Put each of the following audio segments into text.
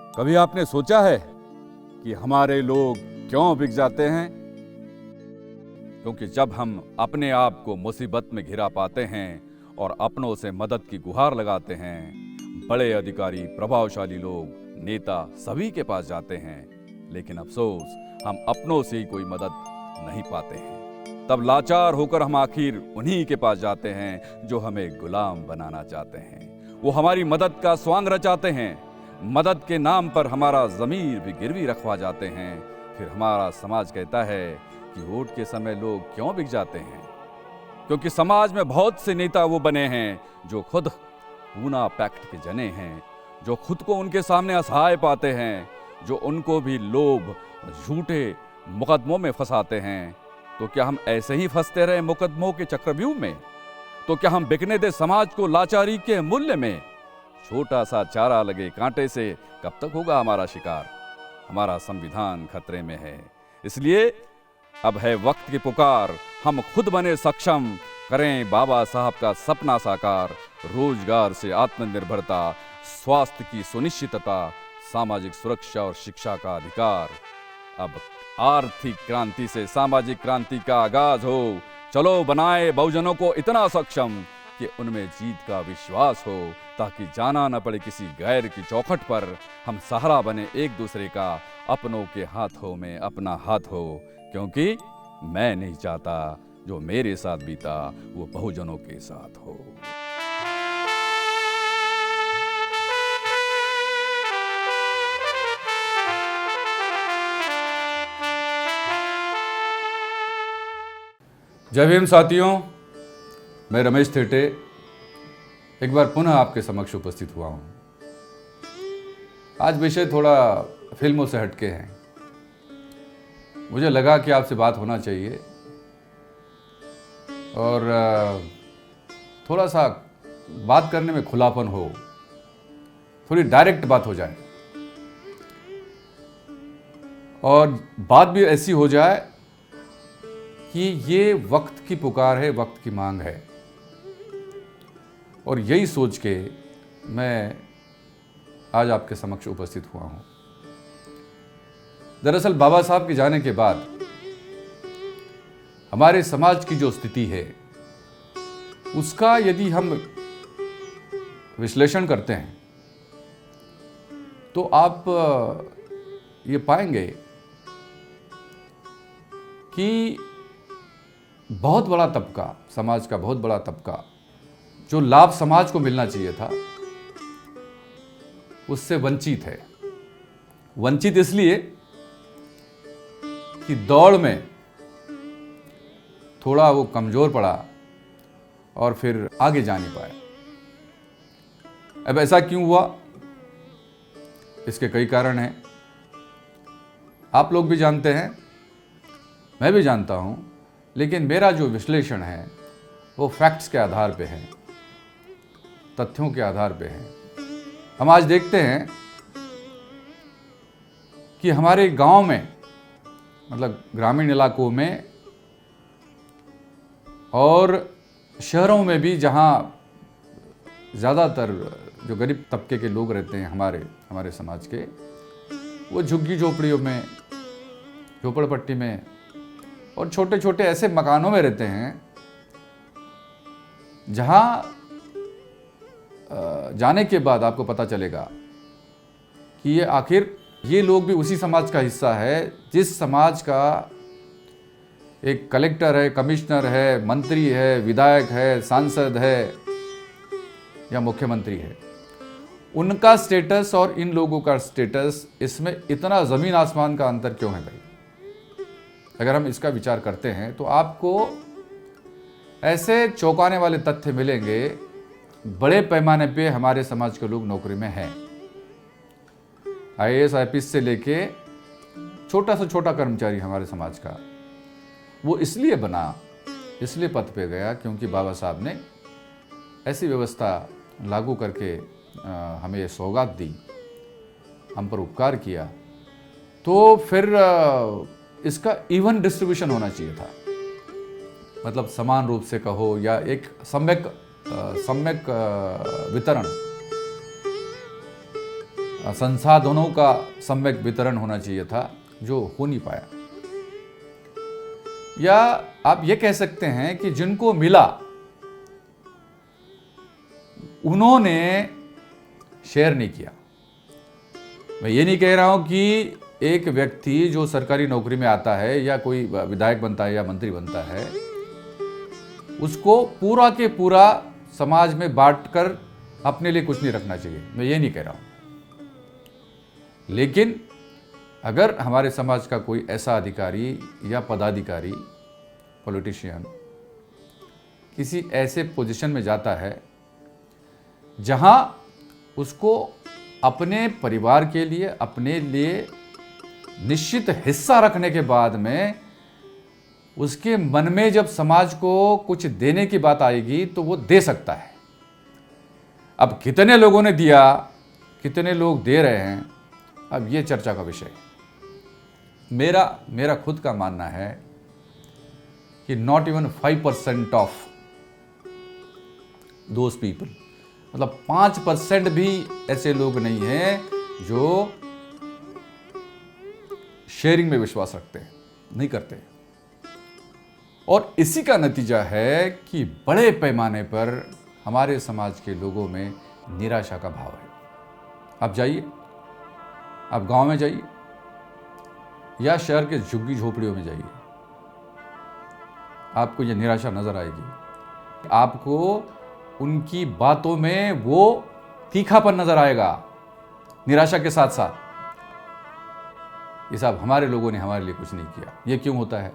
कभी आपने सोचा है कि हमारे लोग क्यों बिक जाते हैं? क्योंकि जब हम अपने आप को मुसीबत में घिरा पाते हैं और अपनों से मदद की गुहार लगाते हैं, बड़े अधिकारी, प्रभावशाली लोग, नेता सभी के पास जाते हैं, लेकिन अफसोस हम अपनों से ही कोई मदद नहीं पाते हैं। तब लाचार होकर हम आखिर उन्हीं के पास जाते हैं जो हमें गुलाम बनाना चाहते हैं। वो हमारी मदद का स्वांग रचाते हैं, मदद के नाम पर हमारा ज़मीर भी गिरवी रखवा जाते हैं। फिर हमारा समाज कहता है कि वोट के समय लोग क्यों बिक जाते हैं? क्योंकि समाज में बहुत से नेता वो बने हैं जो खुद पूना पैक्ट के जने हैं, जो खुद को उनके सामने असहाय पाते हैं, जो उनको भी लोभ झूठे मुकदमों में फंसाते हैं। तो क्या हम ऐसे ही फंसते रहे मुकदमों के चक्रव्यूह में? तो क्या हम बिकने दे समाज को लाचारी के मूल्य में? छोटा सा चारा लगे कांटे से कब तक होगा हमारा शिकार? हमारा संविधान खतरे में है। इसलिए अब है वक्त की पुकार, हम खुद बने सक्षम, करें बाबा साहब का सपना साकार। रोजगार से आत्मनिर्भरता, स्वास्थ्य की सुनिश्चितता, सामाजिक सुरक्षा और शिक्षा का अधिकार। अब आर्थिक क्रांति से सामाजिक क्रांति का आगाज हो। चलो बनाए बहुजनों को इतना सक्षम कि उनमें जीत का विश्वास हो, ताकि जाना न पड़े किसी गैर की चौखट पर। हम सहारा बने एक दूसरे का, अपनों के हाथों में अपना हाथ हो। क्योंकि मैं नहीं चाहता जो मेरे साथ बीता वो बहुजनों के साथ हो। जय भीम साथियों, मैं रमेश थेटे एक बार पुनः आपके समक्ष उपस्थित हुआ हूँ। आज विषय थोड़ा फिल्मों से हटके हैं। मुझे लगा कि आपसे बात होना चाहिए और थोड़ा सा बात करने में खुलापन हो, थोड़ी डायरेक्ट बात हो जाए और बात भी ऐसी हो जाए कि ये वक्त की पुकार है, वक्त की मांग है। और यही सोच के मैं आज आपके समक्ष उपस्थित हुआ हूँ। दरअसल बाबा साहब के जाने के बाद हमारे समाज की जो स्थिति है उसका यदि हम विश्लेषण करते हैं तो आप ये पाएंगे कि बहुत बड़ा तबका, समाज का बहुत बड़ा तबका, जो लाभ समाज को मिलना चाहिए था उससे वंचित है। वंचित इसलिए कि दौड़ में थोड़ा वो कमजोर पड़ा और फिर आगे जा नहीं पाया। अब ऐसा क्यों हुआ? इसके कई कारण हैं। आप लोग भी जानते हैं, मैं भी जानता हूं, लेकिन मेरा जो विश्लेषण है वो फैक्ट्स के आधार पे है, तथ्यों के आधार पे है। हम आज देखते हैं कि हमारे गांव में, मतलब ग्रामीण इलाकों में और शहरों में भी, जहां ज़्यादातर जो गरीब तबके के लोग रहते हैं हमारे समाज के, वो झुग्गी झोपड़ियों में, झोपड़पट्टी में और छोटे छोटे ऐसे मकानों में रहते हैं जहां जाने के बाद आपको पता चलेगा कि ये आखिर ये लोग भी उसी समाज का हिस्सा है जिस समाज का एक कलेक्टर है, कमिश्नर है, मंत्री है, विधायक है, सांसद है या मुख्यमंत्री है। उनका स्टेटस और इन लोगों का स्टेटस, इसमें इतना ज़मीन आसमान का अंतर क्यों है भाई? अगर हम इसका विचार करते हैं तो आपको ऐसे चौंकाने वाले तथ्य मिलेंगे। बड़े पैमाने पे हमारे समाज के लोग नौकरी में हैं। IAS IPS से लेके छोटा से छोटा कर्मचारी हमारे समाज का, वो इसलिए बना, इसलिए पद पे गया क्योंकि बाबा साहब ने ऐसी व्यवस्था लागू करके हमें सौगात दी, हम पर उपकार किया। तो फिर इसका इवन डिस्ट्रीब्यूशन होना चाहिए था, मतलब समान रूप से कहो या एक सम्यक वितरण। संसाधनों का सम्यक वितरण होना चाहिए था, जो हो नहीं पाया। या आप ये कह सकते हैं कि जिनको मिला उन्होंने शेयर नहीं किया। मैं ये नहीं कह रहा हूं कि एक व्यक्ति जो सरकारी नौकरी में आता है या कोई विधायक बनता है या मंत्री बनता है, उसको पूरा के पूरा समाज में बांटकर अपने लिए कुछ नहीं रखना चाहिए। मैं ये नहीं कह रहा हूं। लेकिन अगर हमारे समाज का कोई ऐसा अधिकारी या पदाधिकारी, पॉलिटिशियन किसी ऐसे पोजीशन में जाता है जहां उसको अपने परिवार के लिए, अपने लिए निश्चित हिस्सा रखने के बाद में उसके मन में जब समाज को कुछ देने की बात आएगी तो वो दे सकता है। अब कितने लोगों ने दिया, कितने लोग दे रहे हैं, अब ये चर्चा का विषय है। मेरा खुद का मानना है कि not even 5% of those people, मतलब 5% भी ऐसे लोग नहीं हैं जो शेयरिंग में विश्वास रखते हैं, नहीं करते। और इसी का नतीजा है कि बड़े पैमाने पर हमारे समाज के लोगों में निराशा का भाव है। आप जाइए, आप गांव में जाइए या शहर के झुग्गी झोपड़ियों में जाइए, आपको यह निराशा नजर आएगी। आपको उनकी बातों में वो तीखापन नजर आएगा, निराशा के साथ साथ। ये साहब हमारे लोगों ने हमारे लिए कुछ नहीं किया। ये क्यों होता है?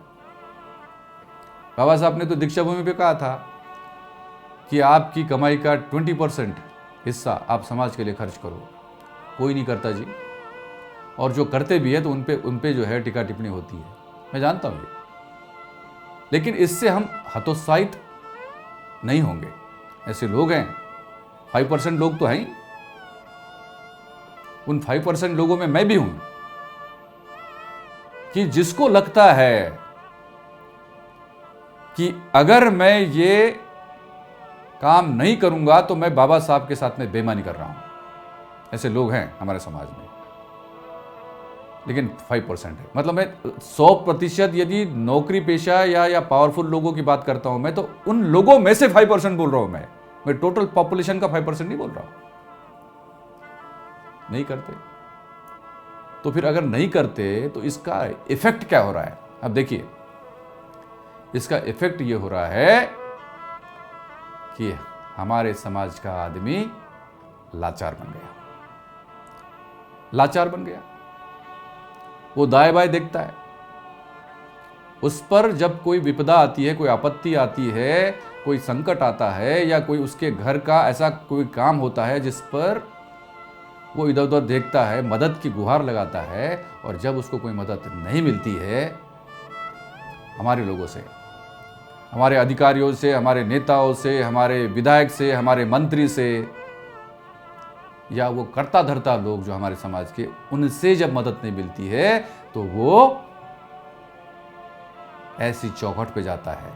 बाबा साहब ने तो दीक्षा भूमि पे कहा था कि आपकी कमाई का 20% हिस्सा आप समाज के लिए खर्च करो। कोई नहीं करता जी, और जो करते भी है तो उन पे जो है टिका टिप्पणी होती है, मैं जानता हूं ये। लेकिन इससे हम हतोत्साहित नहीं होंगे। ऐसे लोग हैं, 5% लोग तो हैं ही। उन 5% लोगों में मैं भी हूं कि जिसको लगता है कि अगर मैं ये काम नहीं करूंगा तो मैं बाबा साहब के साथ में बेईमानी कर रहा हूं। ऐसे लोग हैं हमारे समाज में, लेकिन 5% है। मतलब मैं 100% यदि नौकरी पेशा या पावरफुल लोगों की बात करता हूं मैं, तो उन लोगों में से 5% बोल रहा हूं। मैं टोटल पॉपुलेशन का 5% नहीं बोल रहा हूं। नहीं करते तो फिर अगर नहीं करते तो इसका इफेक्ट क्या हो रहा है? अब देखिए, इसका इफेक्ट ये हो रहा है कि हमारे समाज का आदमी लाचार बन गया। लाचार बन गया, वो दाएं बाएं देखता है। उस पर जब कोई विपदा आती है, कोई आपत्ति आती है, कोई संकट आता है, या कोई उसके घर का ऐसा कोई काम होता है जिस पर वो इधर उधर देखता है, मदद की गुहार लगाता है, और जब उसको कोई मदद नहीं मिलती है हमारे लोगों से, हमारे अधिकारियों से, हमारे नेताओं से, हमारे विधायक से, हमारे मंत्री से, या वो कर्ता धर्ता लोग जो हमारे समाज के, उनसे जब मदद नहीं मिलती है तो वो ऐसी चौखट पे जाता है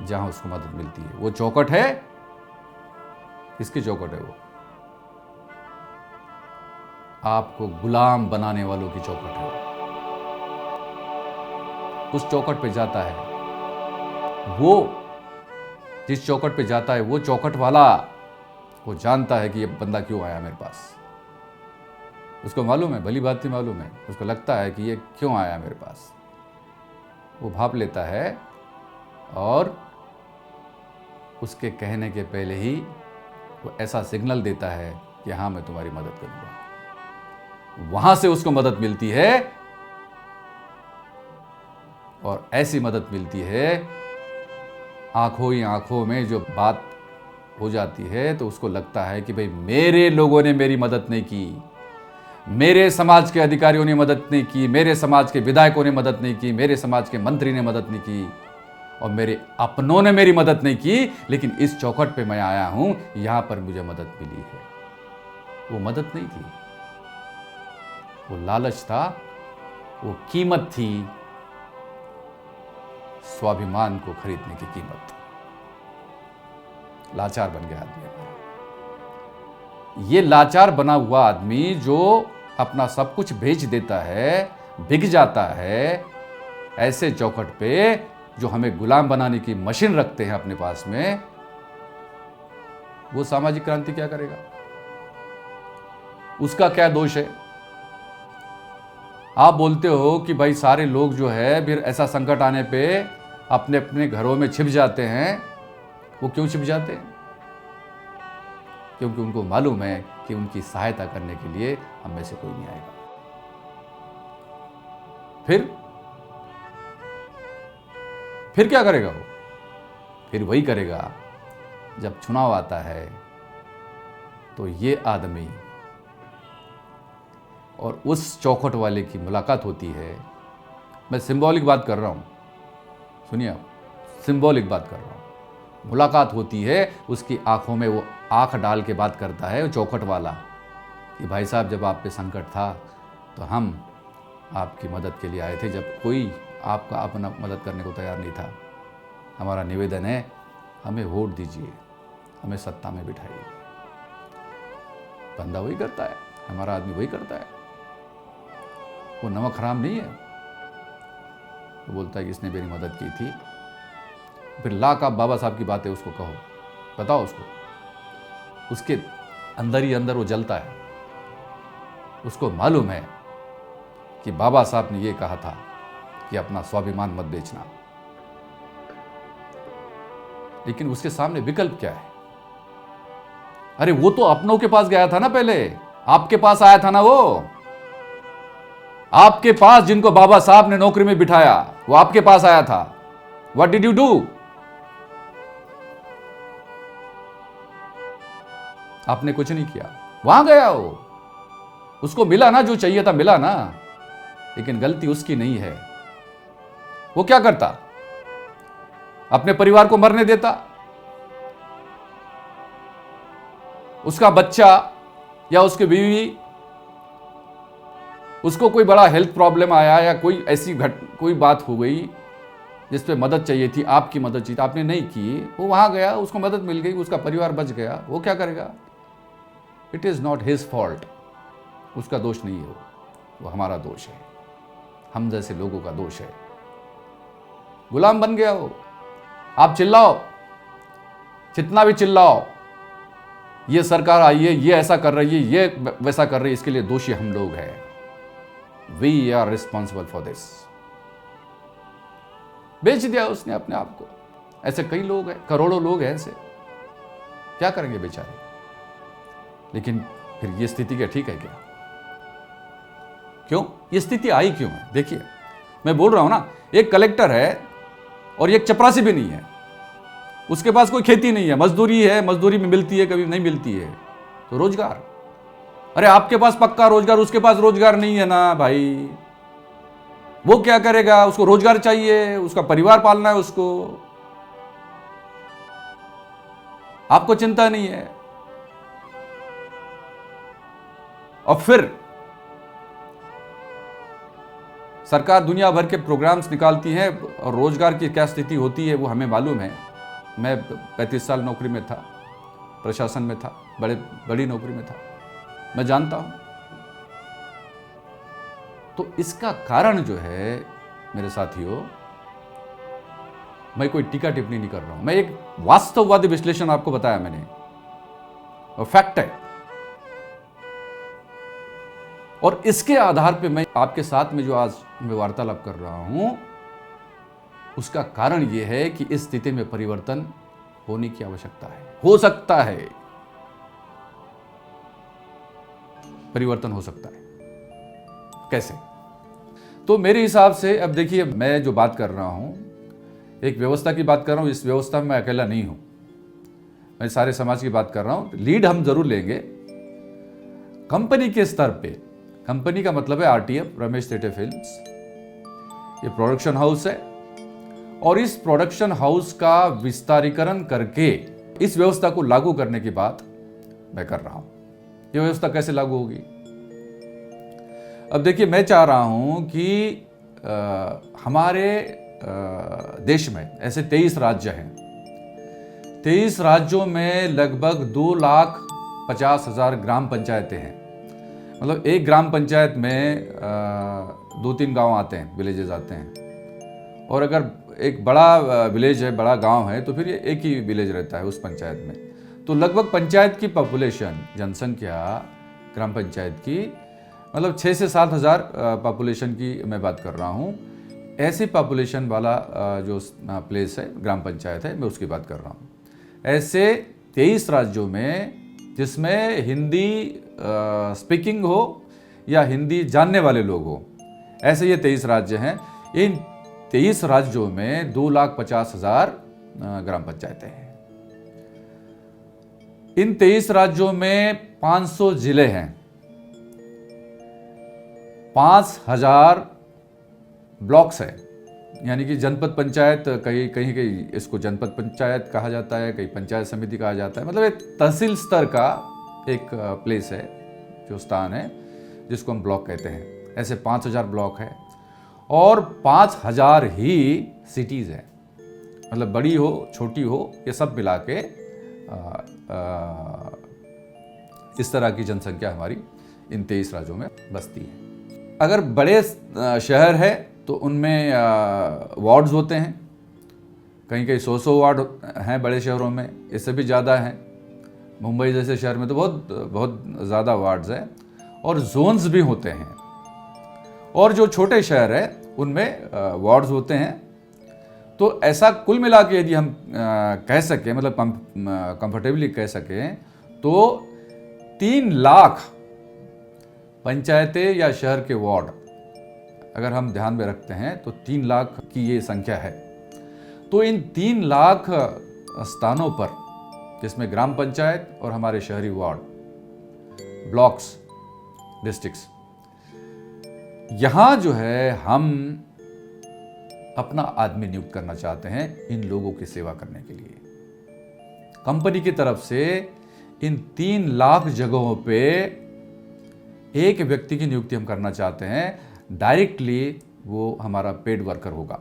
जहां उसको मदद मिलती है। वो चौखट है, किसकी चौखट है? वो आपको गुलाम बनाने वालों की चौखट है। उस चौखट पे जाता है वो, जिस चौखट पे जाता है वो चौखट वाला, वो जानता है कि ये बंदा क्यों आया मेरे पास। उसको मालूम है, भली बात ही मालूम है। उसको लगता है कि ये क्यों आया मेरे पास। वो भाप लेता है और उसके कहने के पहले ही वो ऐसा सिग्नल देता है कि हाँ मैं तुम्हारी मदद करूंगा। वहां से उसको मदद मिलती है, और ऐसी मदद मिलती है, आंखों ही आंखों में जो बात हो जाती है, तो उसको लगता है कि भाई मेरे लोगों ने मेरी मदद नहीं की, मेरे समाज के अधिकारियों ने मदद नहीं की, मेरे समाज के विधायकों ने मदद नहीं की, मेरे समाज के मंत्री ने मदद नहीं की, और मेरे अपनों ने मेरी मदद नहीं की, लेकिन इस चौखट पे मैं आया हूं, यहां पर मुझे मदद मिली है। वो मदद नहीं थी, वो लालच था, वो कीमत थी, स्वाभिमान को खरीदने की कीमत। लाचार बन गया आदमी। ये लाचार बना हुआ आदमी जो अपना सब कुछ बेच देता है, बिक जाता है, ऐसे चौखट पे जो हमें गुलाम बनाने की मशीन रखते हैं अपने पास में, वो सामाजिक क्रांति क्या करेगा? उसका क्या दोष है? आप बोलते हो कि भाई सारे लोग जो है फिर ऐसा संकट आने पे अपने अपने घरों में छिप जाते हैं। वो क्यों छिप जाते हैं? क्योंकि उनको मालूम है कि उनकी सहायता करने के लिए हम में से कोई नहीं आएगा। फिर क्या करेगा वो? फिर वही करेगा जब चुनाव आता है तो ये आदमी और उस चौखट वाले की मुलाकात होती है। मैं सिंबॉलिक बात कर रहा हूं, सुनिए आप, सिंबॉलिक बात कर रहा हूं। मुलाकात होती है, उसकी आंखों में वो आंख डाल के बात करता है चौखट वाला कि भाई साहब जब आप पे संकट था तो हम आपकी मदद के लिए आए थे, जब कोई आपका अपना मदद करने को तैयार नहीं था। हमारा निवेदन है, हमें वोट दीजिए, हमें सत्ता में बिठाइए। बंदा वही करता है, हमारा आदमी वही करता है। वो नमक हराम नहीं है। वो बोलता है कि इसने मेरी मदद की थी। फिर लाख आप बाबा साहब की बातें उसको कहो, बताओ उसको, उसके अंदर ही अंदर वो जलता है। उसको मालूम है कि बाबा साहब ने ये कहा था कि अपना स्वाभिमान मत बेचना, लेकिन उसके सामने विकल्प क्या है? अरे वो तो अपनों के पास गया था ना, पहले आपके पास आया था ना। वो आपके पास जिनको बाबा साहब ने नौकरी में बिठाया, वो आपके पास आया था। What did you do? आपने कुछ नहीं किया। वहां गया वो, उसको मिला ना जो चाहिए था, मिला ना, लेकिन गलती उसकी नहीं है। वो क्या करता? अपने परिवार को मरने देता। उसका बच्चा या उसकी बीवी, उसको कोई बड़ा हेल्थ प्रॉब्लम आया या कोई ऐसी कोई बात हो गई जिस पे मदद चाहिए थी, आपकी मदद चाहिए थी, आपने नहीं की। वो वहां गया, उसको मदद मिल गई, उसका परिवार बच गया। वो क्या करेगा? It is not his fault. उसका दोष नहीं है वो हमारा दोष है, हम जैसे लोगों का दोष है। गुलाम बन गया वो। आप चिल्लाओ, जितना भी चिल्लाओ, ये सरकार आई है, ये ऐसा कर रही है, ये वैसा कर रही है, इसके लिए दोषी हम लोग हैं। We are responsible for this. बेच दिया उसने अपने आप को। ऐसे कई लोग हैं, करोड़ों लोग हैं ऐसे। क्या करेंगे बेचारे? लेकिन फिर ये स्थिति क्या ठीक है क्या? क्यों ये स्थिति आई क्यों है? देखिए, मैं बोल रहा हूं ना, एक कलेक्टर है और एक चपरासी भी नहीं है। उसके पास कोई खेती नहीं है, मजदूरी है, मजदूरी में मिलती है, कभी नहीं मिलती है। तो रोजगार, अरे आपके पास पक्का रोजगार, उसके पास रोजगार नहीं है ना भाई। वो क्या करेगा? उसको रोजगार चाहिए, उसका परिवार पालना है उसको। आपको चिंता नहीं है। और फिर सरकार दुनिया भर के प्रोग्राम्स निकालती है और रोजगार की क्या स्थिति होती है वो हमें मालूम है। मैं 35 साल नौकरी में था, प्रशासन में था, बड़ी नौकरी में था, मैं जानता हूं। तो इसका कारण जो है मेरे साथियों, मैं कोई टीका टिप्पणी नहीं कर रहा हूं, मैं एक वास्तववादी विश्लेषण आपको बताया मैंने, और फैक्ट है। और इसके आधार पे मैं आपके साथ में जो आज मैं वार्तालाप कर रहा हूं, उसका कारण यह है कि इस स्थिति में परिवर्तन होने की आवश्यकता है। हो सकता है परिवर्तन हो सकता है। कैसे? तो मेरे हिसाब से, अब देखिए, मैं जो बात कर रहा हूं, एक व्यवस्था की बात कर रहा हूं। इस व्यवस्था में मैं अकेला नहीं हूं, मैं सारे समाज की बात कर रहा हूं। लीड हम जरूर लेंगे कंपनी के स्तर पे। कंपनी का मतलब है आरटीएफ, रमेश टेटे फिल्म्स। ये प्रोडक्शन हाउस है और इस प्रोडक्शन हाउस का विस्तारीकरण करके इस व्यवस्था को लागू करने की बात मैं कर रहा हूं। ये व्यवस्था कैसे लागू होगी? अब देखिए, मैं चाह रहा हूं कि हमारे देश में ऐसे 23 राज्य हैं। 23 राज्यों में लगभग 2 लाख 50,000 ग्राम पंचायतें हैं। मतलब एक ग्राम पंचायत में 2-3 गांव आते हैं, विलेजेस आते हैं। और अगर एक बड़ा विलेज है, बड़ा गांव है, तो फिर ये एक ही विलेज रहता है उस पंचायत में। तो लगभग पंचायत की पॉपुलेशन, जनसंख्या ग्राम पंचायत की, मतलब 6 से 7 हज़ार पॉपुलेशन की मैं बात कर रहा हूँ। ऐसी पॉपुलेशन वाला जो प्लेस है, ग्राम पंचायत है, मैं उसकी बात कर रहा हूँ। ऐसे 23 राज्यों में, जिसमें हिंदी स्पीकिंग हो या हिंदी जानने वाले लोग हो, ऐसे ये 23 राज्य हैं। इन 23 राज्यों में 2,50,000 ग्राम पंचायतें हैं। इन 23 राज्यों में 500 जिले हैं, 5,000 ब्लॉक्स है, यानी कि जनपद पंचायत, कहीं कहीं इसको जनपद पंचायत कहा जाता है, कहीं पंचायत समिति कहा जाता है। मतलब एक तहसील स्तर का एक प्लेस है, जो स्थान है, जिसको हम ब्लॉक कहते हैं। ऐसे 5,000 ब्लॉक है और 5,000 ही सिटीज़ हैं। मतलब बड़ी हो छोटी हो, ये सब मिला के इस तरह की जनसंख्या हमारी इन 23 राज्यों में बसती है। अगर बड़े शहर है तो उनमें वार्ड्स होते हैं, कहीं कहीं 100 वार्ड हैं बड़े शहरों में, इससे भी ज़्यादा हैं। मुंबई जैसे शहर में तो बहुत ज़्यादा वार्ड्स हैं। और जोन्स भी होते हैं। और जो छोटे शहर हैं उनमें वार्ड्स होते हैं। तो ऐसा कुल मिला के यदि हम कह सकें, मतलब कंफर्टेबली कह सकें, तो 3 लाख पंचायतें या शहर के वार्ड अगर हम ध्यान में रखते हैं तो 3 लाख की ये संख्या है। तो इन 3 लाख स्थानों पर, जिसमें ग्राम पंचायत और हमारे शहरी वार्ड, ब्लॉक्स, डिस्ट्रिक्ट्स, यहाँ जो है हम अपना आदमी नियुक्त करना चाहते हैं इन लोगों की सेवा करने के लिए। कंपनी की तरफ से इन 3 लाख जगहों पे एक व्यक्ति की नियुक्ति हम करना चाहते हैं। डायरेक्टली वो हमारा पेड वर्कर होगा,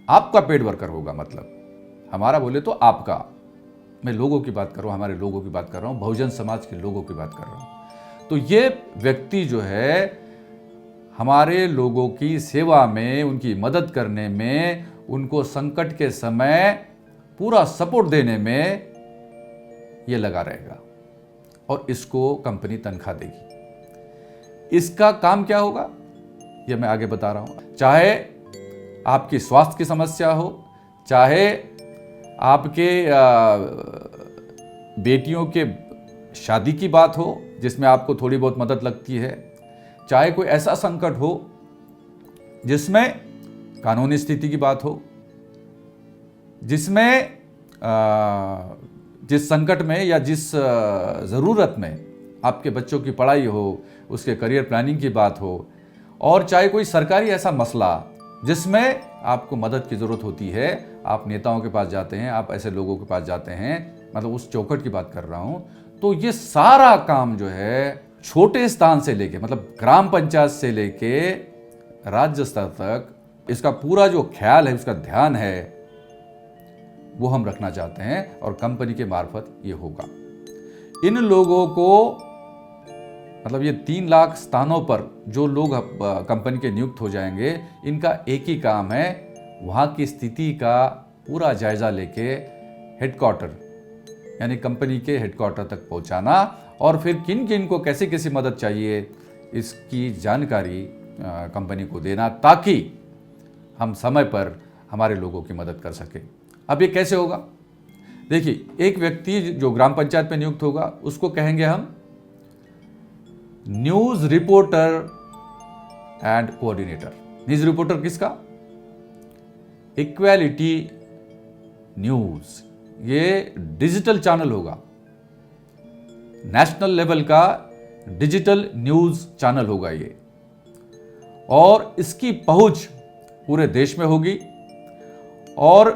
आपका पेड वर्कर होगा। मतलब हमारा बोले तो आपका, मैं लोगों की बात कर रहा हूँ, हमारे लोगों की बात कर रहा हूँ, बहुजन समाज के लोगों की बात कर रहा हूँ। तो ये व्यक्ति जो है हमारे लोगों की सेवा में, उनकी मदद करने में, उनको संकट के समय पूरा सपोर्ट देने में ये लगा रहेगा और इसको कंपनी तनख्वाह देगी। इसका काम क्या होगा ये मैं आगे बता रहा हूं। चाहे आपकी स्वास्थ्य की समस्या हो, चाहे आपके बेटियों के शादी की बात हो जिसमें आपको थोड़ी बहुत मदद लगती है, चाहे कोई ऐसा संकट हो जिसमें कानूनी स्थिति की बात हो, जिसमें जिस संकट में या जिस ज़रूरत में आपके बच्चों की पढ़ाई हो, उसके करियर प्लानिंग की बात हो, और चाहे कोई सरकारी ऐसा मसला जिसमें आपको मदद की ज़रूरत होती है, आप नेताओं के पास जाते हैं, आप ऐसे लोगों के पास जाते हैं, मतलब उस चौखट की बात कर रहा हूं। तो ये सारा काम जो है छोटे स्थान से लेके, मतलब ग्राम पंचायत से लेके राज्य स्तर तक, इसका पूरा जो ख्याल है, उसका ध्यान है, वो हम रखना चाहते हैं और कंपनी के मार्फत ये होगा। इन लोगों को, मतलब ये 3 लाख स्थानों पर जो लोग कंपनी के नियुक्त हो जाएंगे, इनका एक ही काम है, वहाँ की स्थिति का पूरा जायजा लेके हेडक्वार्टर, यानी कंपनी के हेडक्वार्टर तक पहुँचाना, और फिर किन किन को कैसे कैसी मदद चाहिए इसकी जानकारी कंपनी को देना, ताकि हम समय पर हमारे लोगों की मदद कर सकें। अब ये कैसे होगा? देखिए, एक व्यक्ति जो ग्राम पंचायत में नियुक्त होगा उसको कहेंगे हम news reporter and coordinator. News reporter किसका? Equality news. ये डिजिटल चैनल होगा, नेशनल लेवल का डिजिटल न्यूज चैनल होगा ये, और इसकी पहुंच पूरे देश में होगी। और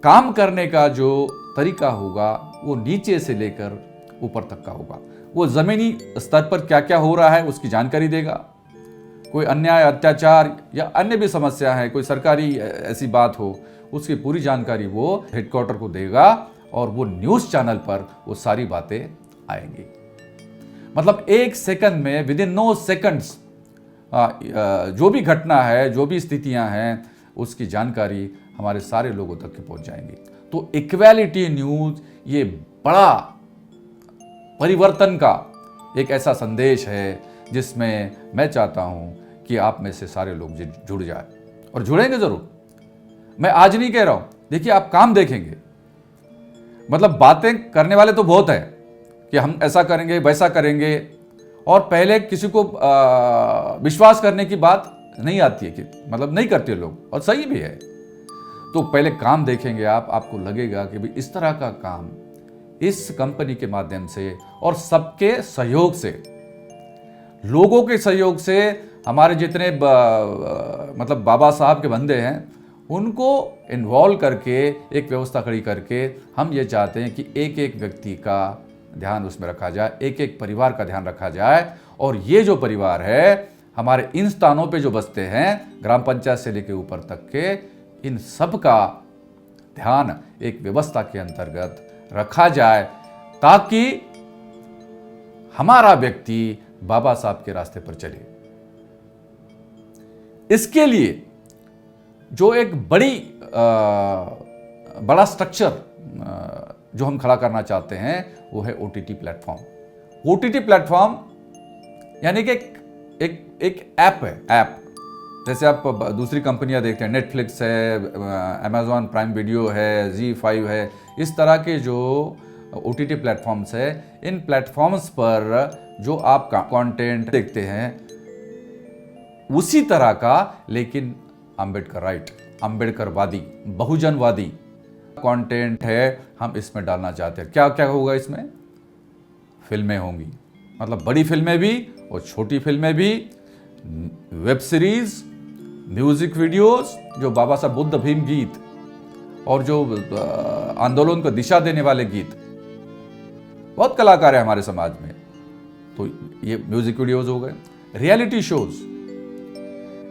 काम करने का जो तरीका होगा वो नीचे से लेकर ऊपर तक का होगा। वो जमीनी स्तर पर क्या क्या हो रहा है उसकी जानकारी देगा। कोई अन्याय, अत्याचार या अन्य भी समस्या है, कोई सरकारी ऐसी बात हो, उसकी पूरी जानकारी वो हेडक्वार्टर को देगा और वो न्यूज़ चैनल पर वो सारी बातें आएंगी। मतलब एक सेकंड में, विद इन नो सेकंड्स, जो भी घटना है, जो भी स्थितियां हैं, उसकी जानकारी हमारे सारे लोगों तक पहुंच जाएंगी। तो इक्वालिटी न्यूज ये बड़ा परिवर्तन का एक ऐसा संदेश है जिसमें मैं चाहता हूं कि आप में से सारे लोग जुड़ जाए, और जुड़ेंगे जरूर। मैं आज नहीं कह रहा हूं, देखिए आप काम देखेंगे। मतलब बातें करने वाले तो बहुत हैं कि हम ऐसा करेंगे, वैसा करेंगे, और पहले किसी को विश्वास करने की बात नहीं आती है, कि मतलब नहीं करते लोग, और सही भी है। तो पहले काम देखेंगे आप, आपको लगेगा कि भाई इस तरह का काम इस कंपनी के माध्यम से और सबके सहयोग से, लोगों के सहयोग से, हमारे जितने मतलब बाबा साहब के बंदे हैं उनको इन्वॉल्व करके एक व्यवस्था खड़ी करके हम ये चाहते हैं कि एक एक व्यक्ति का ध्यान उसमें रखा जाए, एक एक परिवार का ध्यान रखा जाए। और ये जो परिवार है हमारे इन स्थानों पे जो बसते हैं, ग्राम पंचायत से लेकर ऊपर तक के, इन सब का ध्यान एक व्यवस्था के अंतर्गत रखा जाए, ताकि हमारा व्यक्ति बाबा साहब के रास्ते पर चले। इसके लिए जो एक बड़ा स्ट्रक्चर जो हम खड़ा करना चाहते हैं वो है ओटीटी प्लेटफॉर्म। ओटीटी प्लेटफॉर्म यानी कि एक ऐप है। ऐप जैसे आप दूसरी कंपनियां देखते हैं, नेटफ्लिक्स है, अमेजॉन प्राइम वीडियो है, जी5 है, इस तरह के जो ओटीटी प्लेटफॉर्म्स है, इन प्लेटफॉर्म्स पर जो आप कंटेंट देखते हैं उसी तरह का, लेकिन अम्बेडकरवादी, बहुजनवादी कंटेंट है, हम इसमें डालना चाहते हैं। क्या क्या होगा इसमें? फिल्में होंगी, मतलब बड़ी फिल्में भी और छोटी फिल्में भी, वेब सीरीज, म्यूजिक वीडियोस, जो बाबा साहब बुद्ध भीम गीत और जो आंदोलन को दिशा देने वाले गीत, बहुत कलाकार है हमारे समाज में, तो ये म्यूजिक वीडियोस हो गए।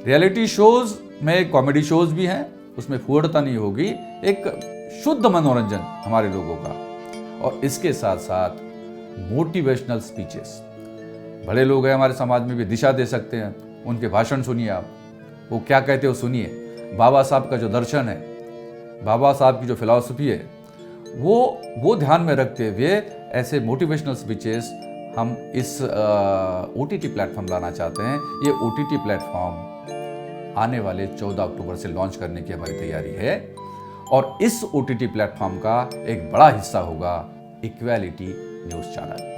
रियलिटी शोज में कॉमेडी शोज भी हैं, उसमें फूहड़ता नहीं होगी, एक शुद्ध मनोरंजन हमारे लोगों का। और इसके साथ साथ मोटिवेशनल स्पीचेस, बड़े लोग हैं हमारे समाज में भी, दिशा दे सकते हैं, उनके भाषण सुनिए आप, वो क्या कहते हो सुनिए। बाबा साहब का जो दर्शन है, बाबा साहब की जो फिलॉसफी है, वो ध्यान में रखते हुए ऐसे मोटिवेशनल स्पीचेस हम इस ओटीटी प्लेटफॉर्म लाना चाहते हैं। ये ओटीटी प्लेटफॉर्म आने वाले 14 अक्टूबर से लॉन्च करने की हमारी तैयारी है, और इस ओटीटी प्लेटफॉर्म का एक बड़ा हिस्सा होगा इक्वालिटी न्यूज़ चैनल।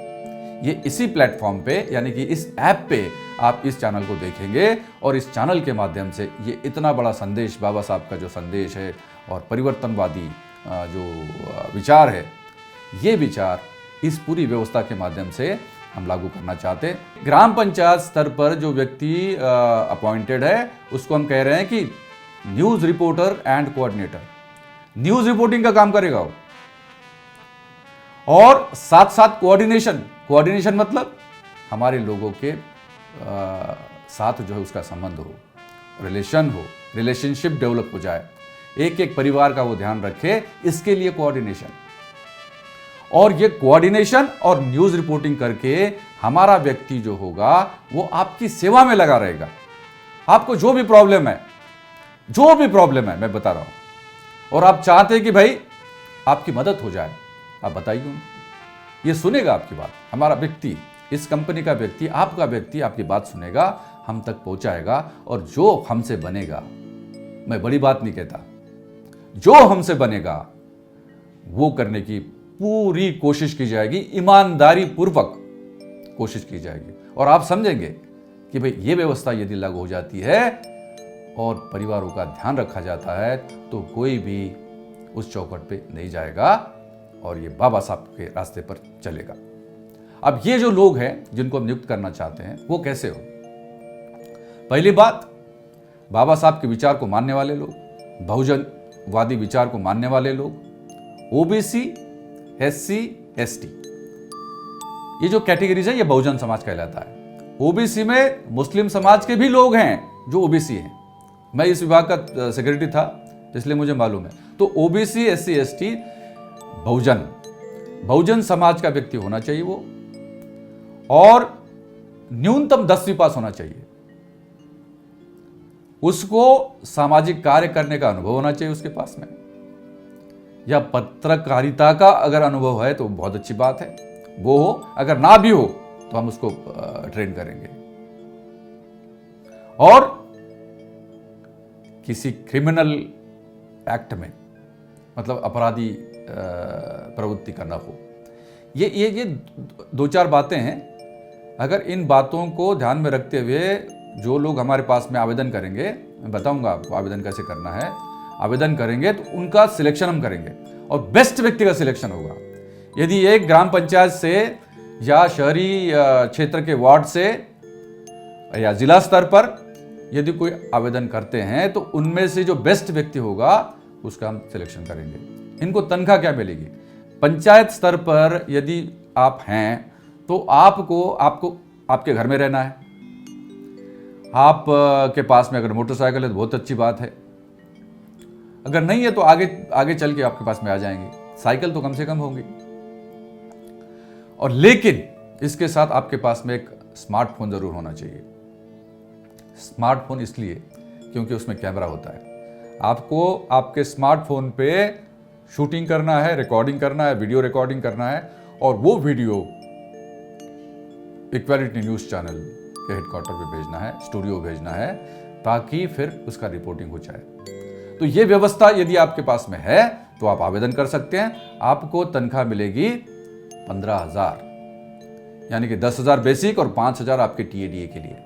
ये इसी प्लेटफॉर्म पे, यानी कि इस ऐप पे आप इस चैनल को देखेंगे, और इस चैनल के माध्यम से ये इतना बड़ा संदेश, बाबा साहब का जो संदेश है और परिवर्तनवादी जो विचार है, ये विचार इस पूरी व्यवस्था के माध्यम से हम लागू करना चाहते हैं। ग्राम पंचायत स्तर पर जो व्यक्ति अपॉइंटेड है, उसको हम कह रहे हैं कि news reporter and coordinator. News reporting का काम करेगा वो, और साथ साथ कोऑर्डिनेशन मतलब हमारे लोगों के साथ जो है उसका संबंध हो, रिलेशनशिप डेवलप हो जाए, एक एक परिवार का वो ध्यान रखे, इसके लिए कोऑर्डिनेशन। और ये कोऑर्डिनेशन और न्यूज़ रिपोर्टिंग करके हमारा व्यक्ति जो होगा वो आपकी सेवा में लगा रहेगा। आपको जो भी प्रॉब्लम है मैं बता रहा हूं, और आप चाहते हैं कि भाई आपकी मदद हो जाए, आप बताइए, ये सुनेगा आपकी बात। हमारा व्यक्ति, इस कंपनी का व्यक्ति, आपका व्यक्ति आपकी बात सुनेगा, हम तक पहुंचाएगा, और जो हमसे बनेगा, मैं बड़ी बात नहीं कहता, जो हमसे बनेगा वो करने की पूरी कोशिश की जाएगी, ईमानदारी पूर्वक कोशिश की जाएगी। और आप समझेंगे कि भाई ये व्यवस्था यदि लागू हो जाती है और परिवारों का ध्यान रखा जाता है, तो कोई भी उस चौखट पे नहीं जाएगा और ये बाबा साहब के रास्ते पर चलेगा। अब ये जो लोग हैं जिनको हम नियुक्त करना चाहते हैं, वो कैसे हो? पहली बात, बाबा साहब के विचार को मानने वाले लोग, बहुजनवादी विचार को मानने वाले लोग, ओबीसी, एससी, एसटी, ये जो कैटेगरीज है ये बहुजन समाज कहलाता है। ओबीसी में मुस्लिम समाज के भी लोग हैं जो ओबीसी हैं। मैं इस विभाग का सेक्रेटरी था, इसलिए मुझे मालूम है। तो ओबीसी, एससी, एसटी बहुजन, बहुजन समाज का व्यक्ति होना चाहिए वो, और न्यूनतम 10वीं पास होना चाहिए। उसको सामाजिक कार्य करने का अनुभव होना चाहिए उसके पास में, या पत्रकारिता का अगर अनुभव है तो बहुत अच्छी बात है, वो हो। अगर ना भी हो तो हम उसको ट्रेन करेंगे। और किसी क्रिमिनल एक्ट में, मतलब अपराधी प्रवृत्ति का ना हो। ये 2-4 बातें हैं। अगर इन बातों को ध्यान में रखते हुए जो लोग हमारे पास में आवेदन करेंगे, मैं बताऊंगा आपको आवेदन कैसे करना है, आवेदन करेंगे तो उनका सिलेक्शन हम करेंगे और बेस्ट व्यक्ति का सिलेक्शन होगा। यदि एक ग्राम पंचायत से या शहरी क्षेत्र के वार्ड से या जिला स्तर पर यदि कोई आवेदन करते हैं तो उनमें से जो बेस्ट व्यक्ति होगा उसका हम सिलेक्शन करेंगे। इनको तनख्वाह क्या मिलेगी? पंचायत स्तर पर यदि आप हैं तो आपको आपके घर में रहना है। आप के पास में अगर मोटरसाइकिल है तो बहुत अच्छी बात है, अगर नहीं है तो आगे चल के आपके पास में आ जाएंगे। साइकिल तो कम से कम होंगी। और लेकिन इसके साथ आपके पास में एक स्मार्टफोन जरूर होना चाहिए। स्मार्टफोन इसलिए क्योंकि उसमें कैमरा होता है। आपको आपके स्मार्टफोन पे शूटिंग करना है, रिकॉर्डिंग करना है, वीडियो रिकॉर्डिंग करना है, और वो वीडियो इक्वालिटी न्यूज़ चैनल के हेडक्वार्टर पे भेजना है, स्टूडियो भेजना है, ताकि फिर उसका रिपोर्टिंग हो जाए। तो ये व्यवस्था यदि आपके पास में है तो आप आवेदन कर सकते हैं। आपको तनख्वाह मिलेगी 15,000, यानी कि 10,000 बेसिक और 5,000 आपके टीएडीए के लिए,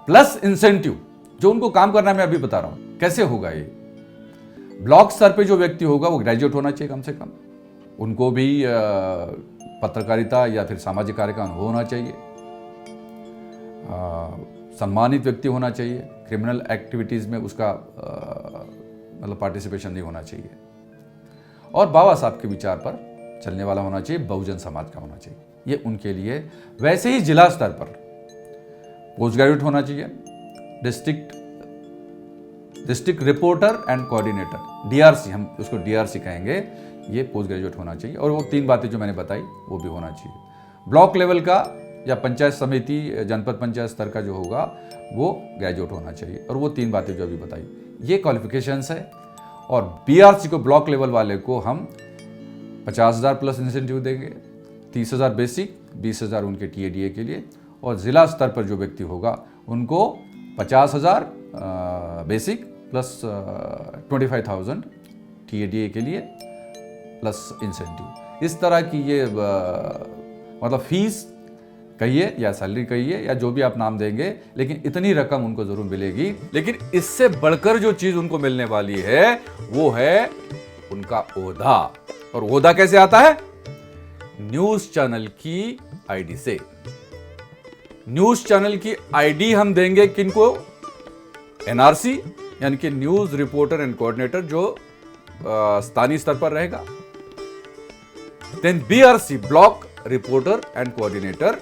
प्लस इंसेंटिव जो उनको काम करना मैं अभी बता रहा हूं। कैसे होगा ये? ब्लॉक स्तर पे जो व्यक्ति होगा वो ग्रेजुएट होना चाहिए कम से कम, उनको भी पत्रकारिता या फिर सामाजिक कार्य का अनुभव होना चाहिए, सम्मानित व्यक्ति होना चाहिए, क्रिमिनल एक्टिविटीज में उसका मतलब पार्टिसिपेशन नहीं होना चाहिए, और बाबा साहब के विचार पर चलने वाला होना चाहिए, बहुजन समाज का होना चाहिए। ये उनके लिए। वैसे ही जिला स्तर पर पोस्ट ग्रेजुएट होना चाहिए, district reporter and coordinator, DRC, हम उसको डीआरसी कहेंगे, ये पोस्ट ग्रेजुएट होना चाहिए। और वो 3 बातें जो मैंने बताई वो भी होना चाहिए। ब्लॉक लेवल का या पंचायत समिति, जनपद पंचायत स्तर का जो होगा वो ग्रेजुएट होना चाहिए, और वो 3 बातें जो अभी बताई, ये क्वालिफिकेशंस है। और बीआरसी को, ब्लॉक लेवल वाले को हम 50,000 प्लस इंसेंटिव देंगे, 30,000 बेसिक, 20,000 उनके टीएडीए के लिए, और जिला स्तर पर जो व्यक्ति होगा उनको 50,000 बेसिक प्लस 25,000 टीएडीए के लिए प्लस इंसेंटिव। इस तरह की ये मतलब फीस कहिए या सैलरी कहिए या जो भी आप नाम देंगे, लेकिन इतनी रकम उनको जरूर मिलेगी। लेकिन इससे बढ़कर जो चीज उनको मिलने वाली है वो है उनका ओहदा। और ओहदा कैसे आता है? न्यूज चैनल की आईडी से। न्यूज चैनल की आईडी हम देंगे किनको? एनआरसी, यानी कि न्यूज रिपोर्टर एंड कोऑर्डिनेटर, जो स्थानीय स्तर पर रहेगा। Then BRC, block reporter and coordinator,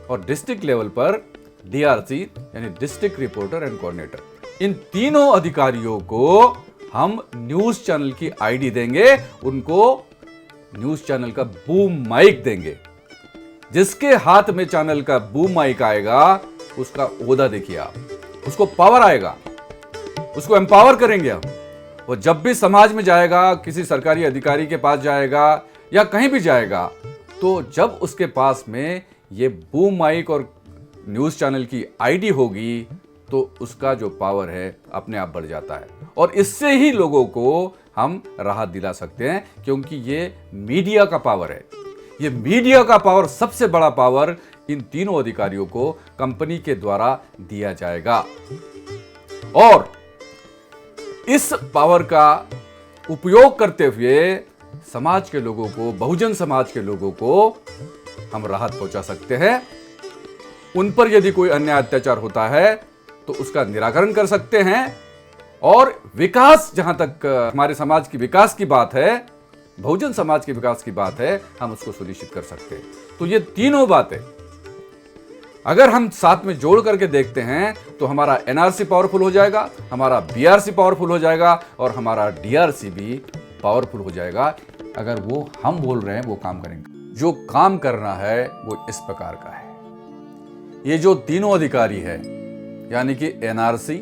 और डिस्ट्रिक्ट लेवल पर डीआरसी यानी डिस्ट्रिक्ट रिपोर्टर एंड कोऑर्डिनेटर। इन तीनों अधिकारियों को हम न्यूज चैनल की आईडी देंगे, उनको न्यूज चैनल का बूम माइक देंगे। जिसके हाथ में चैनल का बूम माइक आएगा उसका ओहदा देखिए आप, उसको पावर आएगा, उसको एम्पावर करेंगे हम। वो जब भी समाज में जाएगा, किसी सरकारी अधिकारी के पास जाएगा या कहीं भी जाएगा, तो जब उसके पास में ये बूम माइक और न्यूज चैनल की आईडी होगी तो उसका जो पावर है अपने आप बढ़ जाता है। और इससे ही लोगों को हम राहत दिला सकते हैं, क्योंकि ये मीडिया का पावर है। ये मीडिया का पावर, सबसे बड़ा पावर इन तीनों अधिकारियों को कंपनी के द्वारा दिया जाएगा। और इस पावर का उपयोग करते हुए समाज के लोगों को, बहुजन समाज के लोगों को हम राहत पहुंचा सकते हैं। उन पर यदि कोई अन्याय अत्याचार होता है तो उसका निराकरण कर सकते हैं। और विकास, जहां तक हमारे समाज की विकास की बात है, बहुजन समाज के विकास की बात है, हम उसको सुनिश्चित कर सकते हैं। तो ये तीनों बातें अगर हम साथ में जोड़ करके देखते हैं तो हमारा एनआरसी पावरफुल हो जाएगा, हमारा बीआरसी पावरफुल हो जाएगा, और हमारा डीआरसी भी पावरफुल हो जाएगा। अगर वो हम बोल रहे हैं वो काम करेंगे। जो काम करना है वो इस प्रकार का है। ये जो तीनों अधिकारी है यानी कि एनआरसी,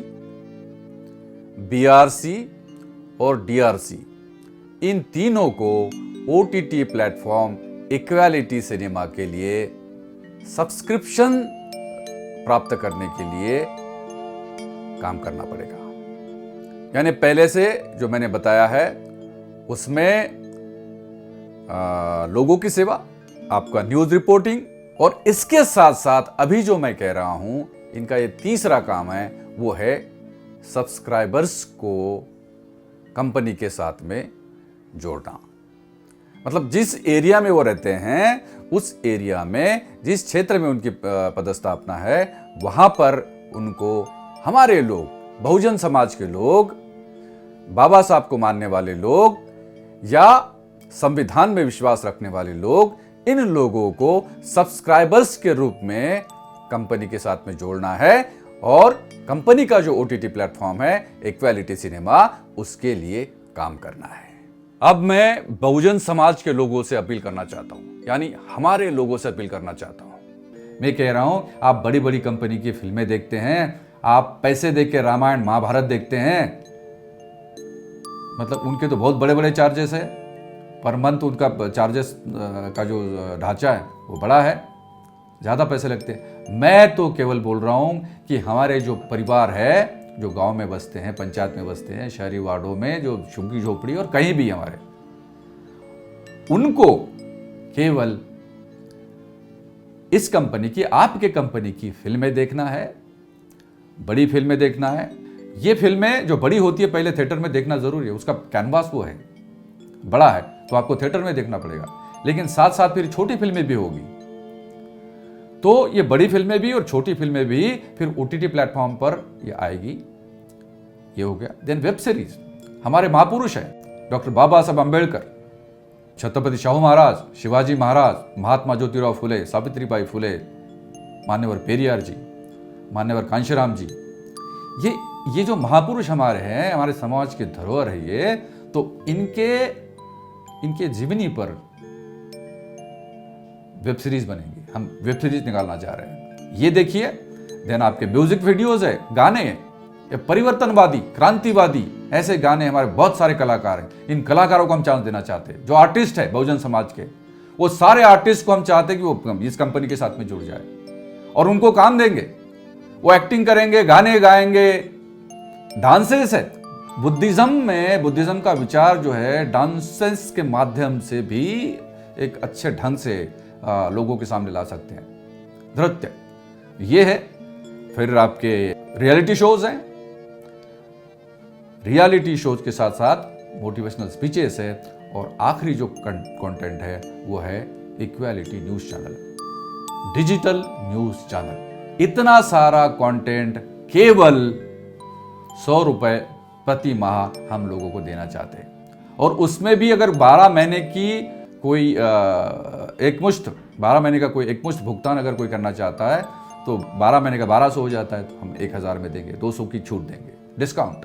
बीआरसी और डीआरसी, इन तीनों को ओटीटी प्लेटफॉर्म इक्वालिटी सिनेमा के लिए सब्सक्रिप्शन प्राप्त करने के लिए काम करना पड़ेगा। यानी पहले से जो मैंने बताया है उसमें लोगों की सेवा, आपका न्यूज रिपोर्टिंग, और इसके साथ साथ अभी जो मैं कह रहा हूं इनका ये तीसरा काम है, वो है सब्सक्राइबर्स को कंपनी के साथ में जोड़ना। मतलब जिस एरिया में वो रहते हैं, उस एरिया में जिस क्षेत्र में उनकी पदस्थापना है, वहां पर उनको हमारे लोग, बहुजन समाज के लोग, बाबा साहब को मानने वाले लोग या संविधान में विश्वास रखने वाले लोग, इन लोगों को सब्सक्राइबर्स के रूप में कंपनी के साथ में जोड़ना है और कंपनी का जो ओटीटी प्लेटफॉर्म है इक्वालिटी सिनेमा, उसके लिए काम करना है। अब मैं बहुजन समाज के लोगों से अपील करना चाहता हूं, यानी हमारे लोगों से अपील करना चाहता हूं। मैं कह रहा हूं, आप बड़ी बड़ी कंपनी की फिल्में देखते हैं, आप पैसे दे के रामायण महाभारत देखते हैं, मतलब उनके तो बहुत बड़े बड़े चार्जेस है, पर मंथ उनका चार्जेस का जो ढांचा है वो बड़ा है, ज़्यादा पैसे लगते हैं। मैं तो केवल बोल रहा हूँ कि हमारे जो परिवार है, जो गांव में बसते हैं, पंचायत में बसते हैं, शहरी वार्डों में, जो झुग्गी झोपड़ी और कहीं भी हमारे, उनको केवल इस कंपनी की, आपके कंपनी की फिल्में देखना है, बड़ी फिल्में देखना है। ये फिल्में जो बड़ी होती है पहले थिएटर में देखना जरूरी है, उसका कैनवास वो है, बड़ा है, तो आपको थिएटर में देखना पड़ेगा। लेकिन साथ साथ फिर छोटी फिल्में भी होगी, तो ये बड़ी फिल्में भी और छोटी फिल्में भी फिर ओटीटी प्लेटफॉर्म पर ये आएगी। ये हो गया। देन वेब सीरीज, हमारे महापुरुष हैं डॉक्टर बाबा साहब अम्बेडकर, छत्रपति शाहू महाराज, शिवाजी महाराज, महात्मा ज्योतिराव फुले, सावित्रीबाई फुले, मान्यवर पेरियार जी, मान्यवर कांशीराम जी, ये जो महापुरुष हमारे हैं, हमारे समाज की धरोहर है ये, तो इनके जीवनी पर वेब सीरीज बनेगी। हम वेब सीरीज निकालना चाह रहे हैं, ये देखिए। देन आपके म्यूजिक वीडियोस है, गाने, ये परिवर्तनवादी, क्रांतिवादी, ऐसे गाने, हमारे बहुत सारे कलाकार हैं। इन कलाकारों को हम चांस देना चाहते हैं। जो आर्टिस्ट है बहुजन समाज के, वो सारे आर्टिस्ट को हम चाहते हैं कि वो इस कंपनी के साथ में जुड़ जाए और उनको काम देंगे। वो एक्टिंग करेंगे, गाने गाएंगे, डांसेस है। बुद्धिज्म का विचार जो है डांसेस के माध्यम से भी एक अच्छे ढंग से लोगों के सामने ला सकते हैं। नृत्य ये है। फिर आपके रियलिटी शोज हैं, रियलिटी शोज के साथ साथ मोटिवेशनल स्पीचेस है, और आखिरी जो कंटेंट है वो है equality news channel, digital news channel. इतना सारा कंटेंट केवल 100 रुपए प्रति माह हम लोगों को देना चाहते हैं। और उसमें भी अगर 12 महीने की कोई 12 महीने का कोई एकमुश्त भुगतान अगर कोई करना चाहता है तो 12 महीने का 1200 हो जाता है, तो हम 1000 में देंगे, 200 की छूट देंगे, डिस्काउंट।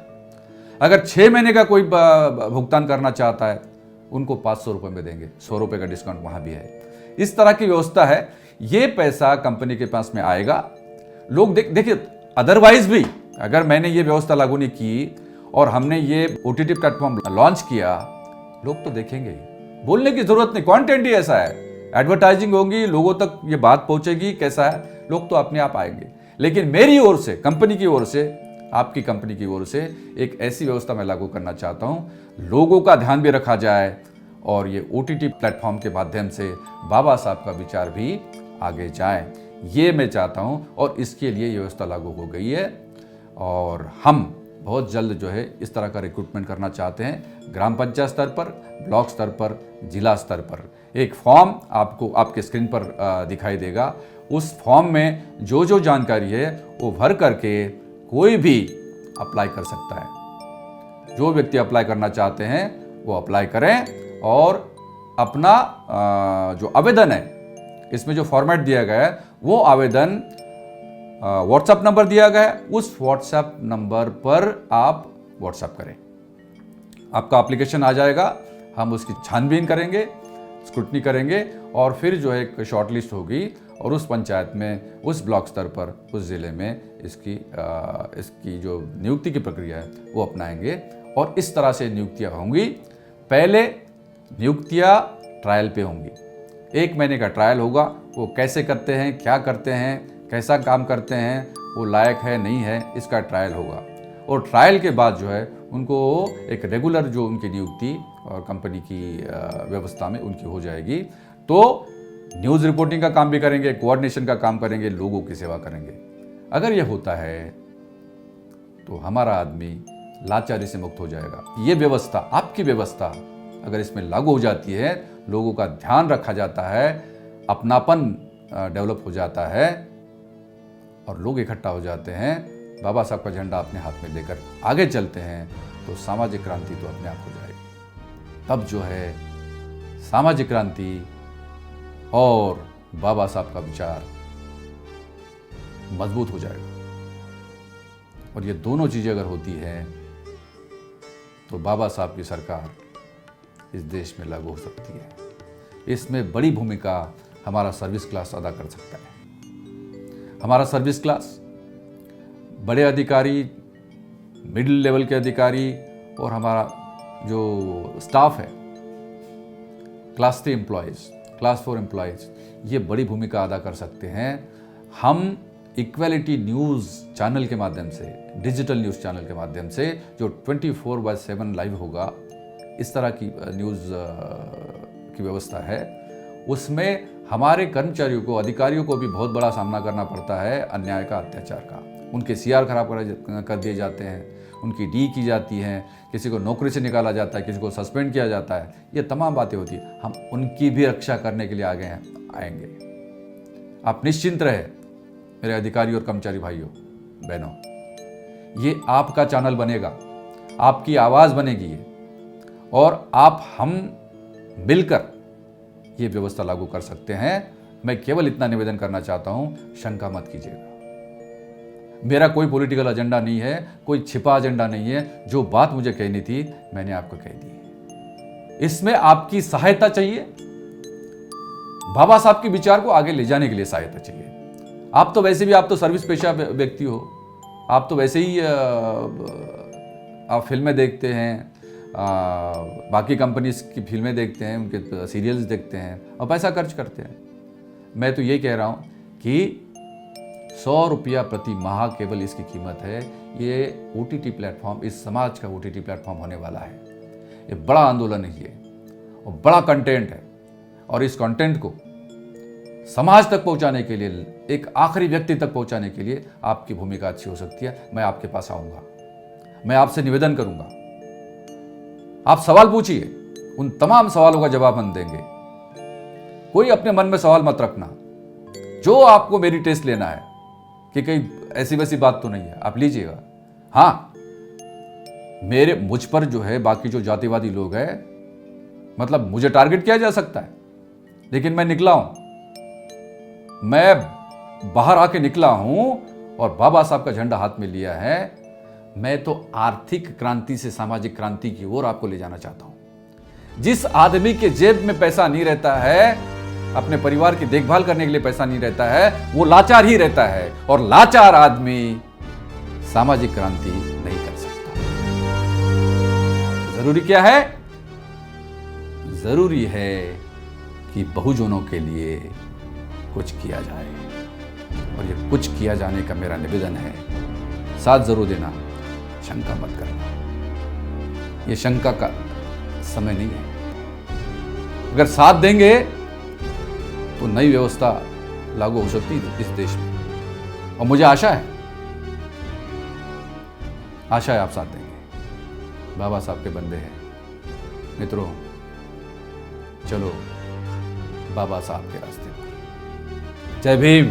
अगर 6 महीने का कोई भुगतान करना चाहता है उनको 500 रुपये में देंगे, 100 रुपये का डिस्काउंट वहाँ भी है। इस तरह की व्यवस्था है। ये पैसा कंपनी के पास में आएगा। लोग देखिए, अदरवाइज भी अगर मैंने ये व्यवस्था लागू नहीं की और हमने ये ओटीटी प्लेटफॉर्म लॉन्च किया, लोग तो देखेंगे ही, बोलने की जरूरत नहीं। कंटेंट ही ऐसा है, एडवर्टाइजिंग होगी, लोगों तक ये बात पहुंचेगी कैसा है, लोग तो अपने आप आएंगे। लेकिन मेरी ओर से, कंपनी की ओर से, आपकी कंपनी की ओर से एक ऐसी व्यवस्था मैं लागू करना चाहता हूं, लोगों का ध्यान भी रखा जाए और ये ओटीटी प्लेटफॉर्म के माध्यम से बाबा साहब का विचार भी आगे जाए, ये मैं चाहता हूं। और इसके लिए ये व्यवस्था लागू हो गई है और हम बहुत जल्द जो है इस तरह का रिक्रूटमेंट करना चाहते हैं। ग्राम पंचायत स्तर पर, ब्लॉक स्तर पर, जिला स्तर पर एक फॉर्म आपको आपके स्क्रीन पर दिखाई देगा। उस फॉर्म में जो जो जानकारी है वो भर करके कोई भी अप्लाई कर सकता है। जो व्यक्ति अप्लाई करना चाहते हैं वो अप्लाई करें और अपना जो आवेदन है, इसमें जो फॉर्मेट दिया गया है वो आवेदन व्हाट्सएप नंबर दिया गया है, उस व्हाट्सएप नंबर पर आप व्हाट्सएप करें। आपका एप्लीकेशन आ जाएगा, हम उसकी छानबीन करेंगे, स्क्रूटनी करेंगे और फिर जो है एक शॉर्ट लिस्ट होगी और उस पंचायत में, उस ब्लॉक स्तर पर, उस ज़िले में इसकी जो नियुक्ति की प्रक्रिया है वो अपनाएंगे और इस तरह से नियुक्तियाँ होंगी। पहले नियुक्तियाँ ट्रायल पे होंगी, 1 महीने का ट्रायल होगा, वो कैसे करते हैं, क्या करते हैं, कैसा काम करते हैं, वो लायक है नहीं है, इसका ट्रायल होगा। और ट्रायल के बाद जो है उनको एक रेगुलर जो उनकी नियुक्ति और कंपनी की व्यवस्था में उनकी हो जाएगी। तो न्यूज़ रिपोर्टिंग का काम भी करेंगे, कोऑर्डिनेशन का काम करेंगे, लोगों की सेवा करेंगे। अगर ये होता है तो हमारा आदमी लाचारी से मुक्त हो जाएगा। ये व्यवस्था, आपकी व्यवस्था अगर इसमें लागू हो जाती है, लोगों का ध्यान रखा जाता है, अपनापन डेवलप हो जाता है और लोग इकट्ठा हो जाते हैं, बाबा साहब का झंडा अपने हाथ में लेकर आगे चलते हैं, तो सामाजिक क्रांति तो अपने आप हो जाएगी। तब जो है सामाजिक क्रांति और बाबा साहब का विचार मजबूत हो जाएगा। और ये दोनों चीज़ें अगर होती हैं तो बाबा साहब की सरकार इस देश में लागू हो सकती है। इसमें बड़ी भूमिका हमारा सर्विस क्लास अदा कर सकता है। हमारा सर्विस क्लास, बड़े अधिकारी, मिडिल लेवल के अधिकारी और हमारा जो स्टाफ है, क्लास 3 एम्प्लॉयज़, क्लास 4 एम्प्लॉयज़, ये बड़ी भूमिका अदा कर सकते हैं। हम इक्वालिटी न्यूज़ चैनल के माध्यम से, डिजिटल न्यूज़ चैनल के माध्यम से जो 24/7 लाइव होगा, इस तरह की न्यूज़ की व्यवस्था है, उसमें हमारे कर्मचारियों को, अधिकारियों को भी बहुत बड़ा सामना करना पड़ता है अन्याय का, अत्याचार का। उनके CR खराब कर दिए जाते हैं, उनकी डी की जाती हैं, किसी को नौकरी से निकाला जाता है, किसी को सस्पेंड किया जाता है, ये तमाम बातें होती हैं। हम उनकी भी रक्षा करने के लिए आगे हैं, आएंगे। आप निश्चिंत रहे मेरे अधिकारी और कर्मचारी भाइयों बहनों, ये आपका चैनल बनेगा, आपकी आवाज़ बनेगी ये, और आप हम मिलकर ये व्यवस्था लागू कर सकते हैं। मैं केवल इतना निवेदन करना चाहता हूं, शंका मत कीजिएगा। मेरा कोई पॉलिटिकल एजेंडा नहीं है, कोई छिपा एजेंडा नहीं है। जो बात मुझे कहनी थी मैंने आपको कह दी। इसमें आपकी सहायता चाहिए, बाबा साहब के विचार को आगे ले जाने के लिए सहायता चाहिए। आप तो वैसे भी, आप तो सर्विस पेशा व्यक्ति हो, आप तो वैसे ही आप फिल्में देखते हैं, बाकी कंपनीज की फिल्में देखते हैं, उनके सीरियल्स देखते हैं और पैसा खर्च करते हैं। मैं तो ये कह रहा हूँ कि 100 रुपया प्रति माह केवल इसकी कीमत है। ये OTT प्लेटफॉर्म, इस समाज का OTT प्लेटफॉर्म होने वाला है। ये बड़ा आंदोलन है ये, और बड़ा कंटेंट है, और इस कंटेंट को समाज तक पहुंचाने के लिए, एक आखिरी व्यक्ति तक पहुंचाने के लिए आपकी भूमिका अच्छी हो सकती है। मैं आपके पास आऊँगा, मैं आपसे निवेदन करूँगा, आप सवाल पूछिए, उन तमाम सवालों का जवाब हम देंगे। कोई अपने मन में सवाल मत रखना। जो आपको मेरी टेस्ट लेना है कि कहीं ऐसी वैसी बात तो नहीं है, आप लीजिएगा। हाँ, मुझ पर जो है बाकी जो जातिवादी लोग हैं, मतलब मुझे टारगेट किया जा सकता है, लेकिन मैं निकला हूं, मैं बाहर आके निकला हूं और बाबा साहब का झंडा हाथ में लिया है। मैं तो आर्थिक क्रांति से सामाजिक क्रांति की ओर आपको ले जाना चाहता हूं। जिस आदमी के जेब में पैसा नहीं रहता है, अपने परिवार की देखभाल करने के लिए पैसा नहीं रहता है, वो लाचार ही रहता है, और लाचार आदमी सामाजिक क्रांति नहीं कर सकता। जरूरी क्या है? जरूरी है कि बहुजनों के लिए कुछ किया जाए, और ये कुछ किया जाने का मेरा निवेदन है। साथ जरूर देना, शंका मत करना। ये शंका का समय नहीं है। अगर साथ देंगे तो नई व्यवस्था लागू हो सकती है इस देश में, और मुझे आशा है आप साथ देंगे। बाबा साहब के बंदे हैं मित्रों, चलो बाबा साहब के रास्ते पर। जय भीम।